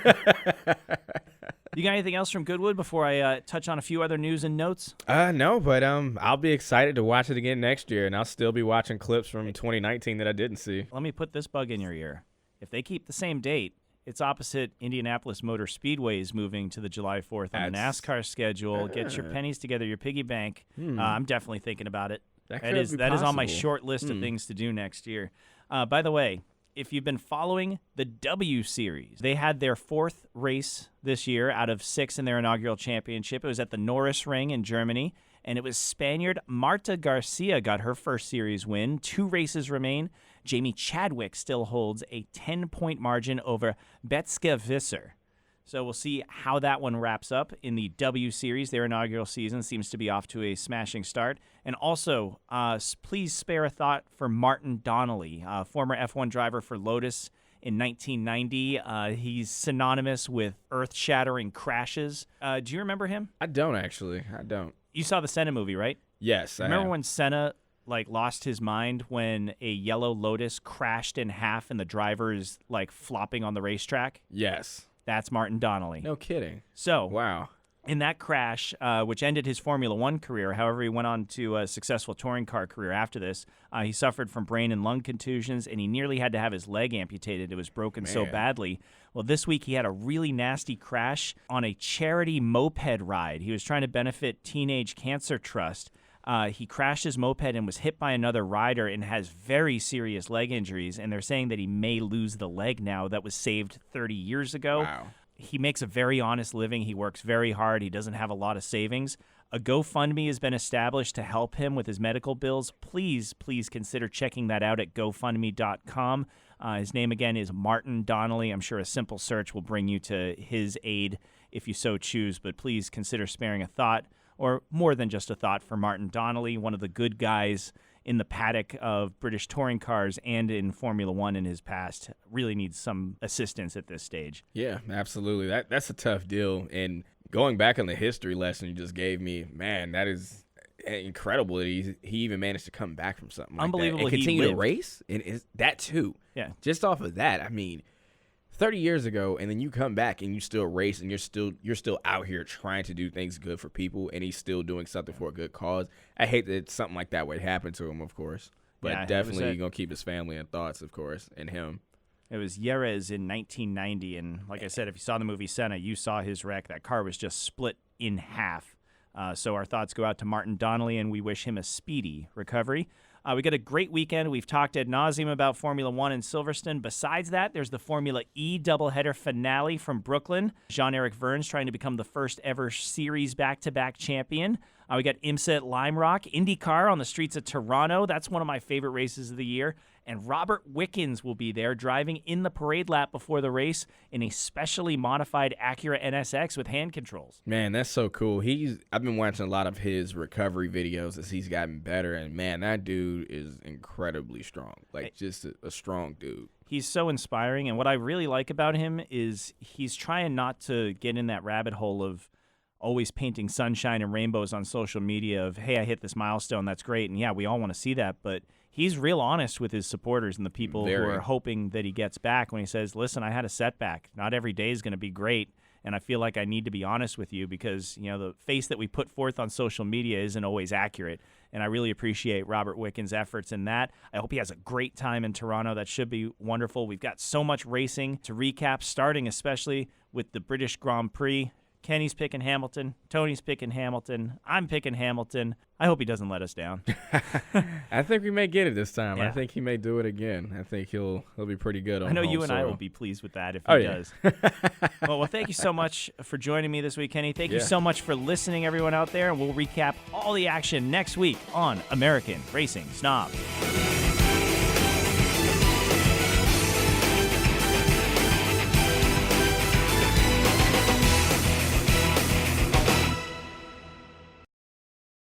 You got anything else from Goodwood before I touch on a few other news and notes? No, but I'll be excited to watch it again next year, and I'll still be watching clips from 2019 that I didn't see. Let me put this bug in your ear. If they keep the same date, it's opposite Indianapolis Motor Speedway is moving to the July 4th on the NASCAR schedule. Get your pennies together, your piggy bank. I'm definitely thinking about it. That is on my short list of things to do next year. By the way, if you've been following the W Series, they had their 4th race this year out of 6 in their inaugural championship. It was at the Norris Ring in Germany, and it was Spaniard Marta Garcia got her first series win. 2 races remain. Jamie Chadwick still holds a 10-point margin over Betske Visser. So we'll see how that one wraps up in the W Series. Their inaugural season seems to be off to a smashing start. And also, please spare a thought for Martin Donnelly, former F1 driver for Lotus in 1990. He's synonymous with earth-shattering crashes. Do you remember him? I don't, actually. I don't. You saw the Senna movie, right? Yes, Remember when Senna lost his mind when a yellow Lotus crashed in half and the driver is flopping on the racetrack? Yes. That's Martin Donnelly. No kidding. So, wow. In that crash, which ended his Formula One career, however, he went on to a successful touring car career after this. He suffered from brain and lung contusions, and he nearly had to have his leg amputated. It was broken so badly. Well, this week he had a really nasty crash on a charity moped ride. He was trying to benefit Teenage Cancer Trust. He crashed his moped and was hit by another rider and has very serious leg injuries, and they're saying that he may lose the leg now that was saved 30 years ago. Wow. He makes a very honest living. He works very hard. He doesn't have a lot of savings. A GoFundMe has been established to help him with his medical bills. Please consider checking that out at GoFundMe.com. His name, again, is Martin Donnelly. I'm sure a simple search will bring you to his aid if you so choose, but please consider sparing a thought, or more than just a thought, for Martin Donnelly, one of the good guys in the paddock of British touring cars and in Formula One in his past. Really needs some assistance at this stage. Yeah, absolutely. That's a tough deal. And going back on the history lesson you just gave me, man, that is incredible that he even managed to come back from something like Unbelievable. that and He continue to lived. race. And that too. Yeah. Just off of that, I mean, 30 years ago, and then you come back and you still race, and you're still out here trying to do things good for people, and he's still doing something for a good cause. I hate that something like that would happen to him, of course, but Yeah, definitely gonna keep his family in thoughts, of course, and him. It was Jerez in 1990, and like I said, if you saw the movie Senna, you saw his wreck. That car was just split in half. So our thoughts go out to Martin Donnelly, and we wish him a speedy recovery. We got a great weekend. We've talked ad nauseum about Formula One in Silverstone. Besides that, there's the Formula E doubleheader finale from Brooklyn. Jean-Eric Vergne's trying to become the first ever series back-to-back champion. We got IMSA at Lime Rock, IndyCar on the streets of Toronto. That's one of my favorite races of the year. And Robert Wickens will be there driving in the parade lap before the race in a specially modified Acura NSX with hand controls. Man, that's so cool. I've been watching a lot of his recovery videos as he's gotten better, and man, that dude is incredibly strong. Like, just a strong dude. He's so inspiring, and what I really like about him is he's trying not to get in that rabbit hole of always painting sunshine and rainbows on social media of, hey, I hit this milestone, that's great, and yeah, we all want to see that, but he's real honest with his supporters and the people who are hoping that he gets back when he says, listen, I had a setback. Not every day is going to be great, and I feel like I need to be honest with you because, the face that we put forth on social media isn't always accurate, and I really appreciate Robert Wickens' efforts in that. I hope he has a great time in Toronto. That should be wonderful. We've got so much racing to recap, starting especially with the British Grand Prix. Kenny's picking Hamilton. Tony's picking Hamilton. I'm picking Hamilton. I hope he doesn't let us down. I think we may get it this time. Yeah. I think he may do it again. I think he'll be pretty good on I know home you and I soil. will be pleased with that if he does. Well, thank you so much for joining me this week, Kenny. Thank you so much for listening, everyone out there. And we'll recap all the action next week on American Racing Snobs.